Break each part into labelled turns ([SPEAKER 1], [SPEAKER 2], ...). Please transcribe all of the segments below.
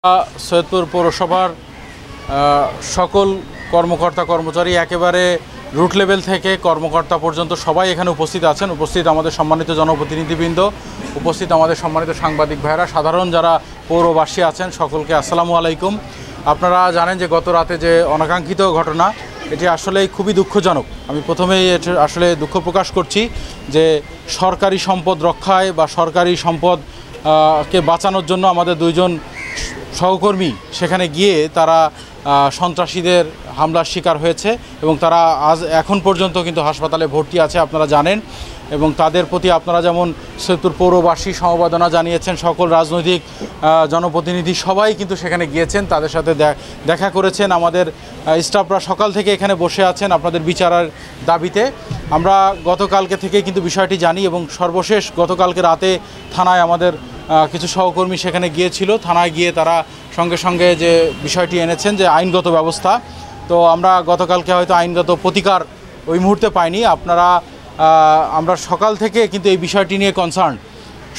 [SPEAKER 1] সৈয়দপুর পৌরসভার সকল কর্মকর্তা কর্মচারী একেবারে রুট লেভেল থেকে কর্মকর্তা পর্যন্ত সবাই এখানে উপস্থিত আছেন। উপস্থিত আমাদের সম্মানিত জনপ্রতিনিধিবৃন্দ, উপস্থিত আমাদের সম্মানিত সাংবাদিক ভাইরা, সাধারণ যারা পৌরবাসী আছেন, সকলকে আসসালামু আলাইকুম। আপনারা জানেন যে গত রাতে যে অনাকাঙ্ক্ষিত ঘটনা, এটি আসলেই খুবই দুঃখজনক। আমি প্রথমেই আসলে দুঃখ প্রকাশ করছি যে সরকারি সম্পদ রক্ষায় বা সরকারি সম্পদকে বাঁচানোর জন্য আমাদের দুইজন সহকর্মী সেখানে গিয়ে তারা সন্ত্রাসীদের হামলার শিকার হয়েছে এবং তারা এখন পর্যন্ত কিন্তু হাসপাতালে ভর্তি আছে, আপনারা জানেন। এবং তাদের প্রতি আপনারা যেমন সৈয়দপুর পৌরবাসী সমবেদনা জানিয়েছেন, সকল রাজনৈতিক জনপ্রতিনিধি সবাই কিন্তু সেখানে গিয়েছেন, তাদের সাথে দেখা করেছেন। আমাদের স্টাফরা সকাল থেকে এখানে বসে আছেন আপনাদের বিচারের দাবিতে। আমরা গতকালকে থেকেই কিন্তু বিষয়টি জানি এবং সর্বশেষ গতকালকে রাতে থানায় আমাদের কিছু সহকর্মী সেখানে গিয়েছিল। থানায় গিয়ে তারা সঙ্গে সঙ্গে যে বিষয়টি এনেছেন যে আইনগত ব্যবস্থা, তো আমরা গতকালকে হয়তো আইনগত প্রতিকার ওই মুহূর্তে পাইনি। আমরা সকাল থেকে কিন্তু এই বিষয়টি নিয়ে কনসার্ন।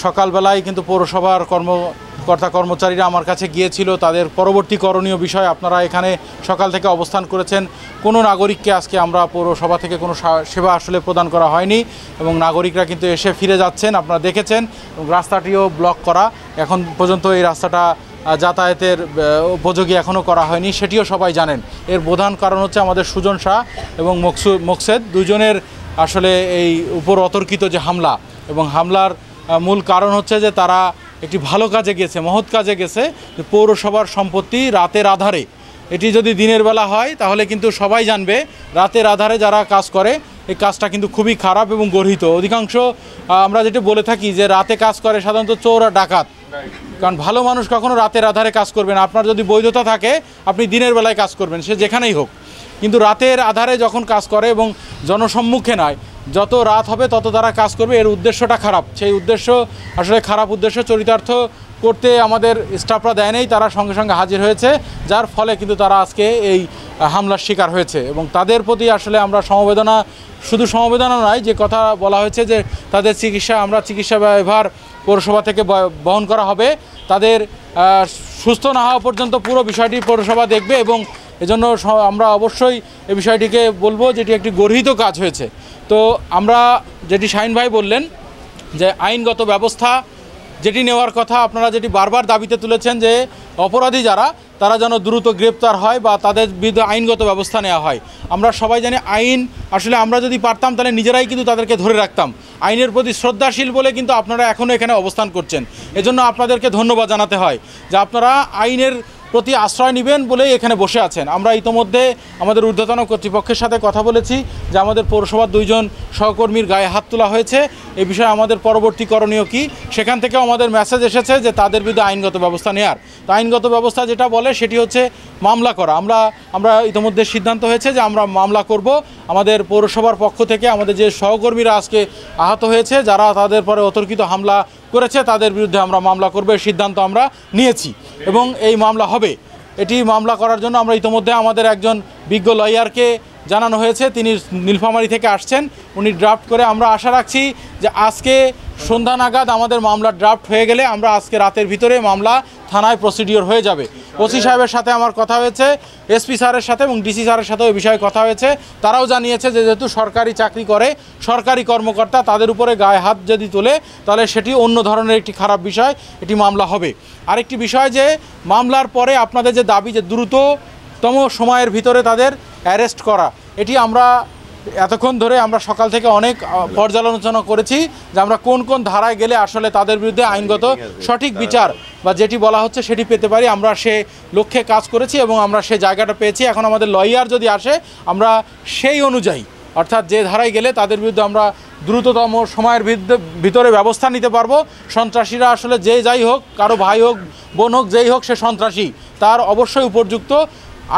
[SPEAKER 1] সকালবেলায় কিন্তু পৌরসভার কর্মকর্তা কর্মচারীরা আমার কাছে গিয়েছিল, তাদের পরবর্তী করণীয় বিষয় আপনারা এখানে সকাল থেকে অবস্থান করেছেন। কোনো নাগরিককে আজকে আমরা পৌরসভা থেকে কোনো সেবা আসলে প্রদান করা হয়নি এবং নাগরিকরা কিন্তু এসে ফিরে যাচ্ছেন, আপনারা দেখেছেন। এবং রাস্তাটিও ব্লক করা, এখন পর্যন্ত এই রাস্তাটা যাতায়াতের উপযোগী এখনও করা হয়নি, সেটিও সবাই জানেন। এর প্রধান কারণ হচ্ছে আমাদের সুজন শাহ এবং মোকসেদ দুজনের আসলে এই উপর অতর্কিত যে হামলা, এবং হামলার মূল কারণ হচ্ছে যে তারা একটি ভালো কাজে গেছে, মহৎ কাজে গেছে। পৌরসভার সম্পত্তি রাতের আধারে, এটি যদি দিনের বেলা হয় তাহলে কিন্তু সবাই জানবে রাতের আধারে যারা কাজ করে এই কাজটা কিন্তু খুবই খারাপ এবং গর্হিত। অধিকাংশ আমরা যেটা বলে থাকি যে রাতে কাজ করে সাধারণত চোর আর ডাকাত, কারণ ভালো মানুষ কখনো রাতের আধারে কাজ করবে না। আপনার যদি বৈধতা থাকে আপনি দিনের বেলায় কাজ করবেন, সে যেখানেই হোক। কিন্তু রাতের আধারে যখন কাজ করে এবং জনসম্মুখে নয়, যত রাত হবে তত তারা কাজ করবে, এর উদ্দেশ্যটা খারাপ। সেই উদ্দেশ্য আসলে খারাপ উদ্দেশ্য চরিতার্থ করতে আমাদের স্টাফরা দেয় নেই, তারা সঙ্গে সঙ্গে হাজির হয়েছে, যার ফলে কিন্তু তারা আজকে এই হামলার শিকার হয়েছে। এবং তাদের প্রতি আসলে আমরা শুধু সমবেদনা নয়, যে কথা বলা হয়েছে যে তাদের চিকিৎসা ব্যয়ভার পৌরসভা থেকে বহন করা হবে। তাদের সুস্থ না হওয়া পর্যন্ত পুরো বিষয়টি পৌরসভা দেখবে এবং এজন্য আমরা অবশ্যই এই বিষয়টিকে বলবো যেটি একটি গর্হিত কাজ হয়েছে। তো আমরা যেটি শাহিন ভাই বললেন যে আইনগত ব্যবস্থা যেটি নেওয়ার কথা, আপনারা যেটি বারবার দাবিতে তুলেছেন যে অপরাধী যারা তারা যেন দ্রুত গ্রেপ্তার হয় বা তাদের বিরুদ্ধে আইনগত ব্যবস্থা নেওয়া হয়। আমরা সবাই জানি আইন আসলে আমরা যদি পারতাম তাহলে নিজেরাই কিন্তু তাদেরকে ধরে রাখতাম। আইনের প্রতি শ্রদ্ধাশীল বলে কিন্তু আপনারা এখনও এখানে অবস্থান করছেন, এজন্য আপনাদেরকে ধন্যবাদ জানাতে হয় যে আপনারা আইনের প্রতি আশ্রয় নেবেন বলেই এখানে বসে আছেন। আমরা ইতোমধ্যে আমাদের ঊর্ধ্বতন কর্তৃপক্ষের সাথে কথা বলেছি যে আমাদের পৌরসভার দুইজন সহকর্মীর গায়ে হাত তোলা হয়েছে, এই বিষয়ে আমাদের পরবর্তী করণীয় কী, সেখান থেকেও আমাদের মেসেজ এসেছে যে তাদের বিরুদ্ধে আইনগত ব্যবস্থা নেওয়ার। তো আইনগত ব্যবস্থা যেটা বলে সেটি হচ্ছে মামলা করা। আমরা ইতোমধ্যে সিদ্ধান্ত হয়েছে যে আমরা মামলা করব। আমাদের পৌরসভার পক্ষ থেকে আমাদের যে সহকর্মীরা আজকে আহত হয়েছে, যারা তাদের পরে অতর্কিত হামলা করেছে, তাদের বিরুদ্ধে আমরা মামলা করব, এই সিদ্ধান্ত আমরা নিয়েছি এবং এই মামলা হবে। এটি মামলা করার জন্য আমরা ইতোমধ্যে আমাদের একজন বিজ্ঞ লয়ারকে জানানো হয়েছে, তিনি নীলফামারী থেকে আসছেন, উনি ড্রাফট করে। আমরা আশা রাখছি যে আজকে সন্ধ্যা নাগাদ আমাদের মামলার ড্রাফট হয়ে গেলে আমরা আজকে রাতের ভিতরে মামলা থানায় প্রসিডিওর হয়ে যাবে। ওসি সাহেবের সাথে আমার কথা হয়েছে, এসপি স্যারের সাথে এবং ডিসি স্যারের সাথেও এই বিষয়ে কথা হয়েছে। তারাও জানিয়েছে যে যেহেতু সরকারি চাকরি করে, সরকারি কর্মকর্তা, তাদের উপরে গায়ে হাত যদি তোলে তাহলে সেটি অন্য ধরনের একটি খারাপ বিষয়, এটি মামলা হবে। আরেকটি বিষয় যে মামলার পরে আপনাদের যে দাবি যে দ্রুততম সময়ের ভিতরে তাদের অ্যারেস্ট করা, এটি আমরা এতক্ষণ ধরে আমরা সকাল থেকে অনেক পর্যালোচনা করেছি যে আমরা কোন কোন ধারায় গেলে আসলে তাদের বিরুদ্ধে আইনগত সঠিক বিচার বা যেটি বলা হচ্ছে সেটি পেতে পারি। আমরা সে লক্ষ্যে কাজ করেছি এবং আমরা সে জায়গাটা পেয়েছি। এখন আমাদের লয়ার যদি আসে আমরা সেই অনুযায়ী, অর্থাৎ যে ধারায় গেলে তাদের বিরুদ্ধে আমরা দ্রুততম সময়ের ভিতরে ব্যবস্থা নিতে পারবো। সন্ত্রাসীরা আসলে যে যাই হোক, কারো ভাই হোক বোন হোক যেই হোক, সে সন্ত্রাসী, তার অবশ্যই উপযুক্ত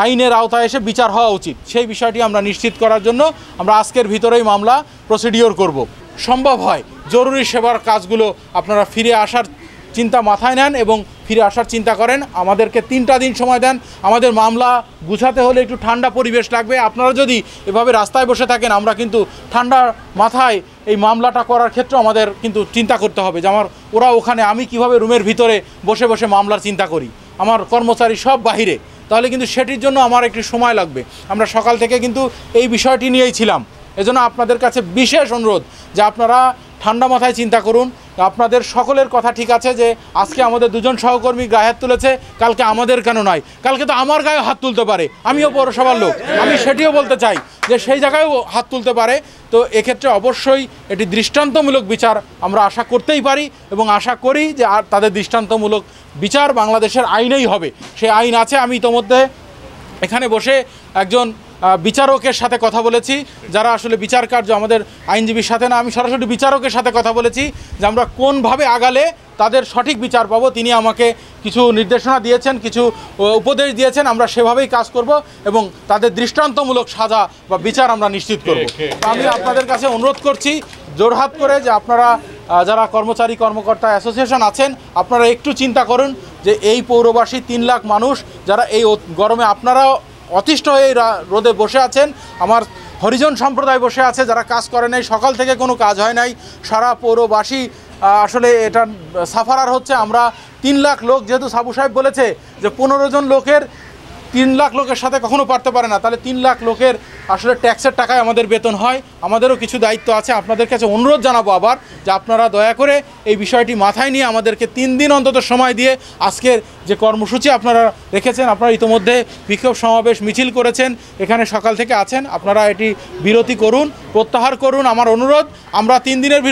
[SPEAKER 1] আইনের আওতায় এসে বিচার হওয়া উচিত। সেই বিষয়টি আমরা নিশ্চিত করার জন্য আমরা আজকের ভিতরেই মামলা প্রসিডিওর করব। সম্ভব হয় জরুরি সেবার কাজগুলো আপনারা ফিরে আসার চিন্তা মাথায় নেন এবং ফিরে আসার চিন্তা করেন। আমাদেরকে 3টা দিন সময় দেন। আমাদের মামলা গুছাতে হলে একটু ঠান্ডা পরিবেশ লাগবে। আপনারা যদি এভাবে রাস্তায় বসে থাকেন, আমরা কিন্তু ঠান্ডা মাথায় এই মামলাটা করার ক্ষেত্রে আমাদের কিন্তু চিন্তা করতে হবে যে ওরা ওখানে, আমি কিভাবে রুমের ভিতরে বসে বসে মামলার চিন্তা করি। আমার কর্মচারী সব বাহিরে, তাহলে কিন্তু সেটির জন্য আমার একটু সময় লাগবে। আমরা সকাল থেকে কিন্তু এই বিষয়টি নিয়েই ছিলাম। এজন্য আপনাদের কাছে বিশেষ অনুরোধ যে আপনারা ঠান্ডা মাথায় চিন্তা করুন। আপনাদের সকলের কথা ঠিক আছে যে আজকে আমাদের দুজন সহকর্মী গায়ে হাত তুলেছে, কালকে আমাদের কেন নয়, কালকে তো আমার গায়ে হাত তুলতে পারে, আমিও পৌরসভার লোক, আমি সেটিও বলতে চাই যে সেই জায়গায়ও হাত তুলতে পারে। তো এক্ষেত্রে অবশ্যই এটি দৃষ্টান্তমূলক বিচার আমরা আশা করতেই পারি এবং আশা করি যে আর তাদের দৃষ্টান্তমূলক বিচার বাংলাদেশের আইনেই হবে। সেই আইন আছে। আমি ইতোমধ্যে এখানে বসে একজন বিচারকের সাথে কথা বলেছি, যারা আসলে বিচার কার্য আমাদের আইনজীবীর সাথে না, আমি সরাসরি বিচারকের সাথে কথা বলেছি যে আমরা কোনভাবে আগালে তাদের সঠিক বিচার পাবো। তিনি আমাকে কিছু নির্দেশনা দিয়েছেন, কিছু উপদেশ দিয়েছেন, আমরা সেভাবেই কাজ করব এবং তাদের দৃষ্টান্তমূলক সাজা বা বিচার আমরা নিশ্চিত করব। আমি আপনাদের কাছে অনুরোধ করছি জোরহাত করে যে আপনারা যারা কর্মচারী কর্মকর্তা অ্যাসোসিয়েশন আছেন, আপনারা একটু চিন্তা করুন যে এই পৌরবাসী 3 লাখ মানুষ যারা এই গরমে, আপনারাও অতিষ্ঠ হয়ে রোদে বসে আছেন, আমার হরিজন সম্প্রদায় বসে আছে যারা কাজ করে নাই, সকাল থেকে কোনো কাজ হয় নাই, সারা পৌরবাসী আসলে এটা সাফারার হচ্ছে। আমরা 3 লাখ লোক, যেহেতু সাবু সাহেব বলেছে যে 15 জন লোকের 3 লাখ লোকের সাথে কখনো পারতে পারে না, তাহলে 3 লাখ লোকের আসলে ট্যাক্সের টাকায় আমাদের বেতন হয়। আমাদেরও কিছু দায়িত্ব আছে। আপনাদের কাছে অনুরোধ জানাবো আবার যে আপনারা দয়া করে এই বিষয়টি মাথায় নিয়ে আমাদেরকে 3 দিন অন্তত সময় দিয়ে আজকের যে কর্মসূচি আপনারা রেখেছেন, আপনারা ইতিমধ্যে বিক্ষোভ সমাবেশ মিছিল করেছেন, এখানে সকাল থেকে আছেন, আপনারা এটি বিরতি করুন, প্রত্যাহার করুন। আমার অনুরোধ, আমরা 3 দিনের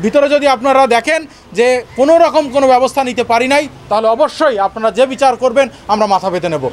[SPEAKER 1] ভিতরে যদি আপনারা দেখেন যে কোনো রকম কোনো ব্যবস্থা নিতে পারি নাই, তাহলে অবশ্যই আপনারা যে বিচার করবেন আমরা মাথা পেতে নেব।